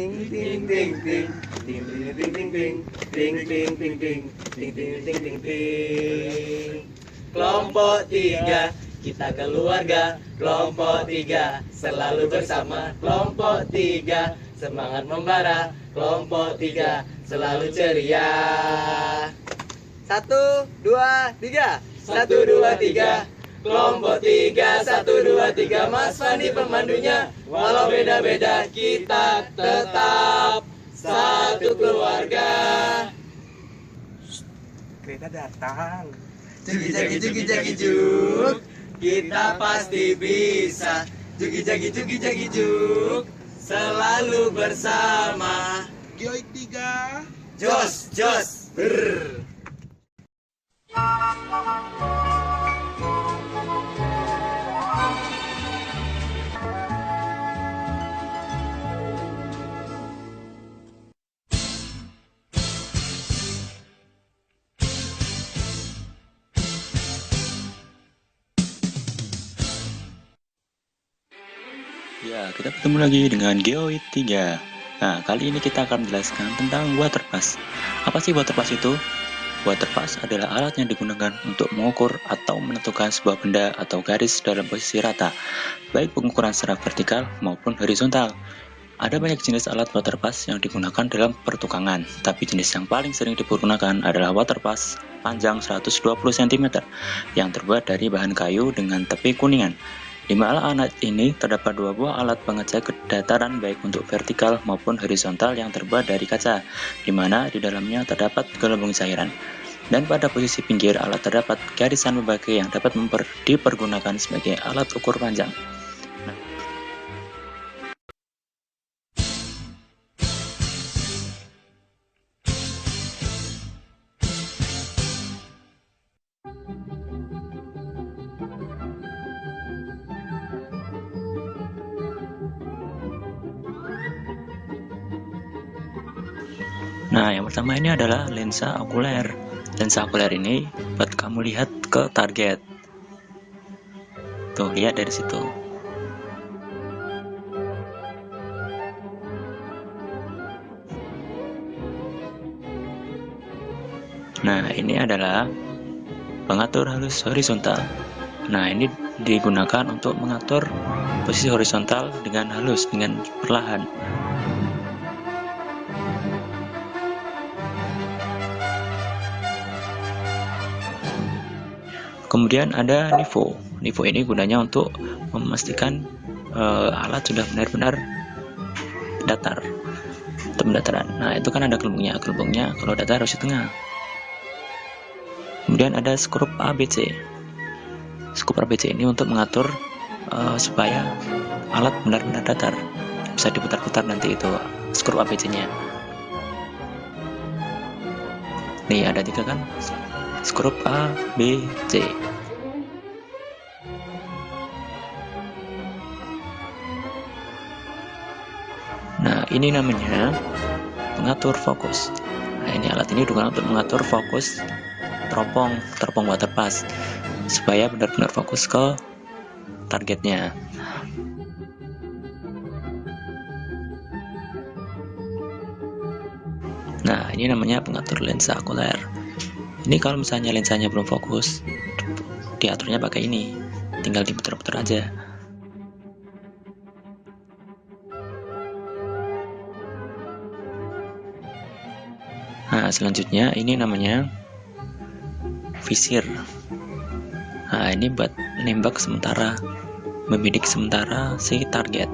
ting ting ting ting ting ting ting ting ting ting ting ting ting ting ting ting ting. Kelompok 3 kita keluarga. Kelompok 3 selalu bersama. Kelompok 3 semangat membara. Kelompok 3 selalu ceria. 1, 2, 3. 1, 2, 3. Kelompok 3, 1, 2, 3. Mas Fandi pemandunya. Walau beda-beda kita tetap satu keluarga. Kereta datang. Jugi juk. Kita pasti bisa. Jugi juk. Selalu bersama. Geoid 3. Jos. Brr. Ya, kita bertemu lagi dengan Geoid 3. Nah, kali ini kita akan menjelaskan tentang waterpass. Apa sih waterpass itu? Waterpass adalah alat yang digunakan untuk mengukur atau menentukan sebuah benda atau garis dalam posisi rata, baik pengukuran secara vertikal maupun horizontal. Ada banyak jenis alat waterpass yang digunakan dalam pertukangan, tapi jenis yang paling sering digunakan adalah waterpass panjang 120 cm yang terbuat dari bahan kayu dengan tepi kuningan. Di alat ini terdapat dua buah alat pengecek kedataran baik untuk vertikal maupun horizontal yang terbuat dari kaca, di mana di dalamnya terdapat gelembung cairan. Dan pada posisi pinggir alat terdapat garisan pembagai yang dapat dipergunakan sebagai alat ukur panjang. Nah, yang pertama ini adalah lensa okuler. Lensa okuler ini buat kamu lihat ke target. Tuh, lihat dari situ. Nah, ini adalah pengatur halus horizontal. Nah, ini digunakan untuk mengatur posisi horizontal dengan halus, dengan perlahan. Kemudian ada NIVO. NIVO ini gunanya untuk memastikan alat sudah benar-benar datar, atau pendataran. Nah, itu kan ada gelembungnya. Gelembungnya kalau datar harus di tengah. Kemudian ada skrup ABC. Skrup ABC ini untuk mengatur supaya alat benar-benar datar. Bisa diputar-putar nanti itu skrup ABC-nya. Nih, ada 3 kan? Skrup A, B, C. Nah, ini namanya pengatur fokus. Nah, ini alat ini digunakan untuk mengatur fokus teropong waterpass supaya benar-benar fokus ke targetnya. Nah, ini namanya pengatur lensa okuler. Ini kalau misalnya lensanya belum fokus, diaturnya pakai ini, tinggal diputar-putar aja. Nah, selanjutnya ini namanya visir. Nah, ini buat nembak sementara, membidik sementara si target.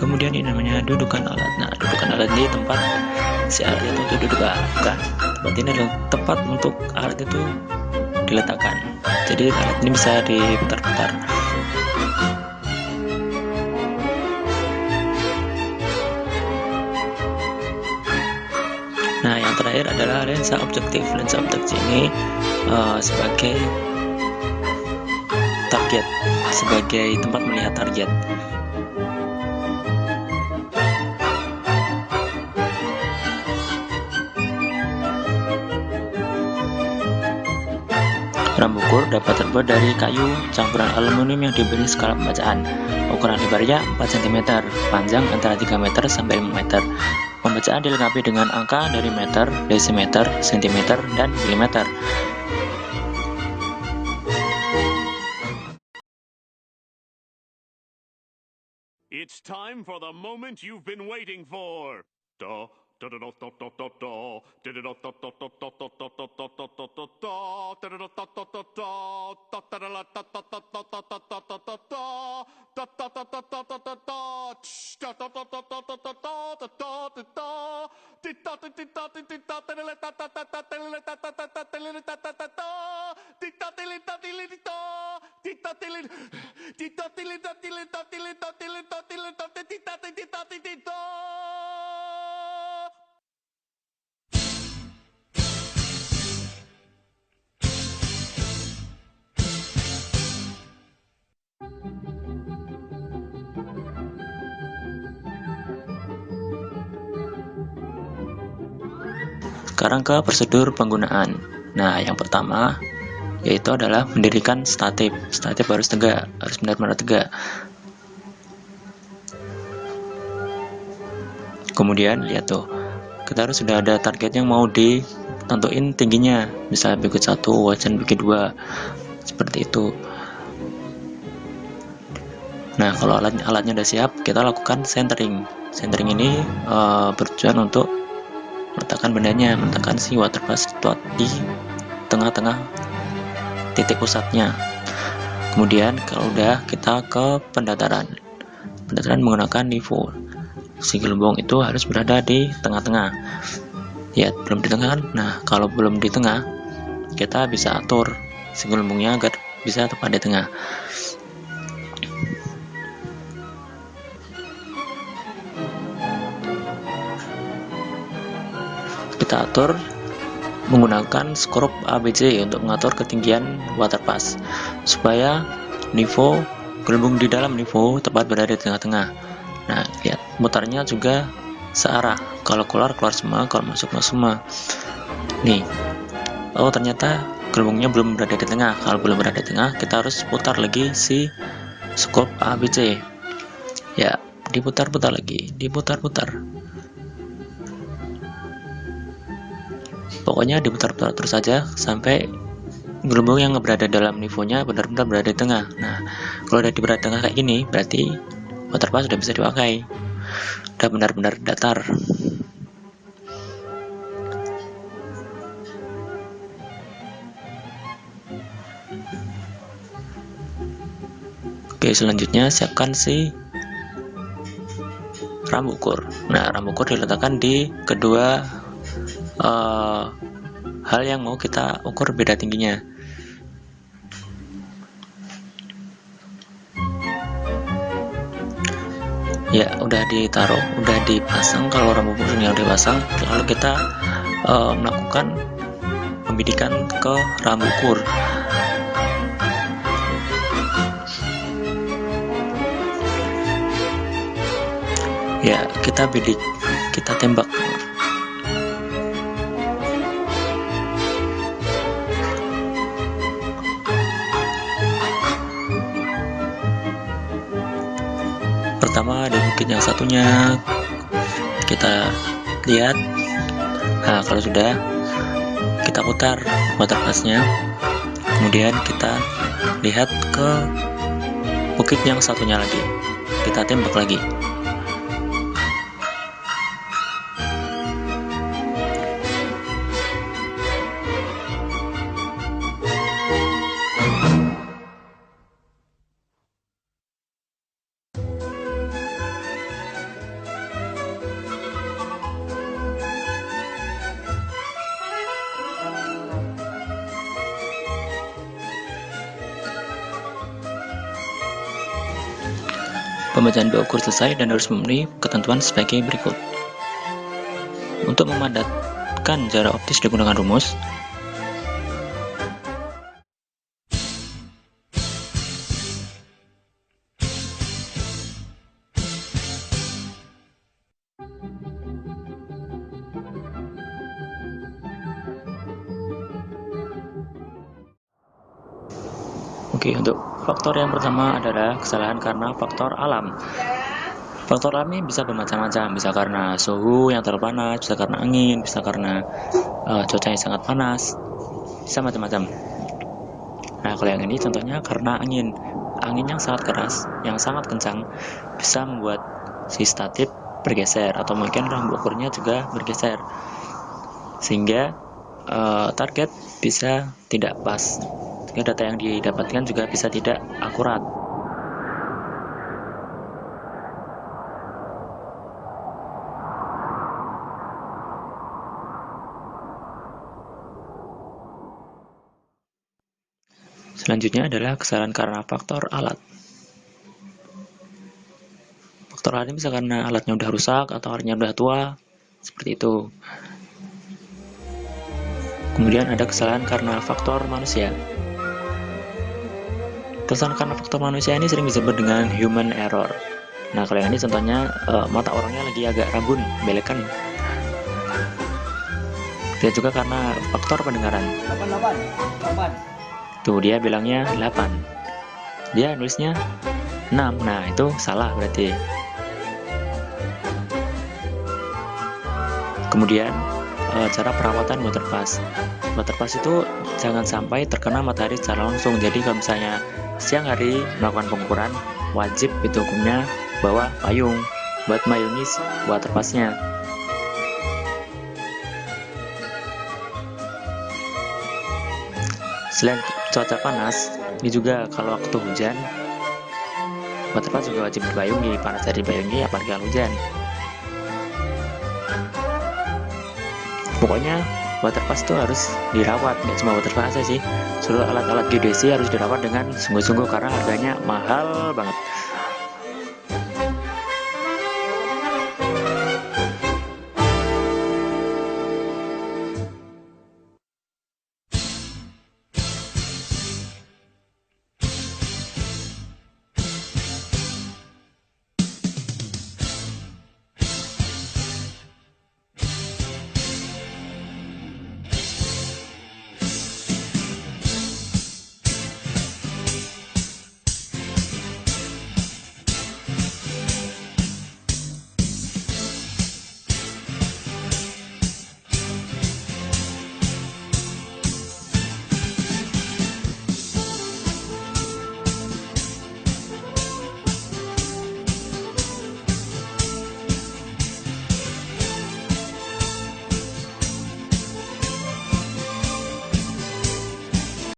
Kemudian ini namanya dudukan alat. Nah, dudukan alat ini tempat si alat itu duduk. Bukan. Tempat ini adalah tempat untuk alat itu diletakkan. Jadi alat ini bisa diputar-putar. Nah, yang terakhir adalah lensa objektif. Lensa objektif ini sebagai target, sebagai tempat melihat target. Rambut ukur dapat terbuat dari kayu campuran aluminium yang diberi skala pembacaan. Ukuran lebarnya 4 cm, panjang antara 3 meter sampai 5 meter. Pembacaan dilengkapi dengan angka dari meter, desimeter, sentimeter, dan milimeter. It's time for the moment you've been waiting for. Da, da, da, da, da, da, da, da. Da, da, da, da, da, da, da, da, da, da, da, da, da, da, da. Da, da, da, da, da, da, da. Da, da, da, da, da, da, da, da, da, da, da, da, da. Da, da, da, da, da, da, da, da. Tsh, da, da, da, da, da, da, da, da, da, da, da, da. Di, da, di, di, da, di, di, da, di, li, da, da, da, da, di, li, da, da, da, da, di, li, da, da, da, da. Di, da, di, li, da, di, li, di, da. Di, da, di, li, di, da, di, li, da, di, li, da, di, li, da, di, li, da, di, li, da, di, di, da, di, di, da, di, di, da. Sekarang ke prosedur penggunaan. Nah, yang pertama yaitu adalah mendirikan statif. Statif harus tegak, harus benar-benar tegak. Kemudian lihat tuh, kita harus sudah ada target yang mau ditentuin tingginya, misalnya bukit 1, wajan bukit 2, seperti itu. Nah, kalau alatnya udah siap, kita lakukan centering. Centering ini bertujuan untuk meletakkan bendanya, meletakkan si water pass slot di tengah-tengah titik pusatnya. Kemudian kalau udah, kita ke pendataran. Pendataran menggunakan nivo. Si gelembung itu harus berada di tengah-tengah. Ya, belum di tengah kan? Nah, kalau belum di tengah, kita bisa atur si gelembungnya agar bisa tepat di tengah. Kita atur menggunakan skrup ABC untuk mengatur ketinggian water pass supaya nivo gelembung di dalam nivo tepat berada di tengah-tengah. Nah, lihat mutarnya juga searah. Kalau keluar semua, kalau masuk semua. Nih, oh ternyata gelembungnya belum berada di tengah. Kalau belum berada di tengah, kita harus putar lagi si skrup ABC. Ya, diputar-putar lagi, diputar-putar. Pokoknya diputar-putar terus saja sampai gelembung yang berada dalam nivonya benar-benar berada di tengah. Nah, kalau udah di berada di tengah kayak gini, berarti water pass sudah bisa dipakai. Udah benar-benar datar. Oke, selanjutnya siapkan si rambut ukur. Nah, rambut ukur diletakkan di kedua hal yang mau kita ukur beda tingginya. Ya, udah ditaruh, udah dipasang. Kalau rambut ukurnya udah dipasang, lalu kita melakukan pembidikan ke rambut ukur. Ya, kita bidik, kita tembak. Pertama di bukit yang satunya kita lihat. Nah, kalau sudah, kita putar water pass-nya. Kemudian kita lihat ke bukit yang satunya lagi, kita tembak lagi. Pembacaan dua ukur selesai dan harus memenuhi ketentuan sebagai berikut. Untuk memadatkan jarak optis digunakan rumus. Oke, untuk faktor yang pertama adalah kesalahan karena faktor alam. Faktor alam ini bisa bermacam-macam, bisa karena suhu yang terlalu panas, bisa karena angin, bisa karena cuaca yang sangat panas, bisa macam-macam. Nah, kalau yang ini contohnya karena angin yang sangat keras, yang sangat kencang, bisa membuat si statif bergeser, atau mungkin rambu ukurnya juga bergeser, sehingga target bisa tidak pas, sehingga data yang didapatkan juga bisa tidak akurat. Selanjutnya adalah kesalahan karena faktor alat. Faktor alat ini bisa karena alatnya udah rusak atau alatnya udah tua, seperti itu. Kemudian ada kesalahan karena faktor manusia. Kesalahan karena faktor manusia ini sering disebut dengan human error. Nah, kalau yang ini contohnya mata orangnya lagi agak rabun, belekan. Dan juga karena faktor pendengaran. 8. Tuh, dia bilangnya 8. Dia nulisnya 6. Nah, itu salah berarti. Kemudian, cara perawatan waterpass. Waterpass itu jangan sampai terkena matahari secara langsung. Jadi, kalau misalnya siang hari melakukan pengukuran, wajib itu hukumnya bawa payung buat mayungi waterpassnya. Selain cuaca panas, ini juga kalau waktu hujan, waterpass juga wajib dibayungi. Panas jadi dibayungi, apalagi kalau hujan. Pokoknya waterpass itu harus dirawat, nggak cuma waterpass aja sih. Seluruh alat-alat geodesi harus dirawat dengan sungguh-sungguh karena harganya mahal banget.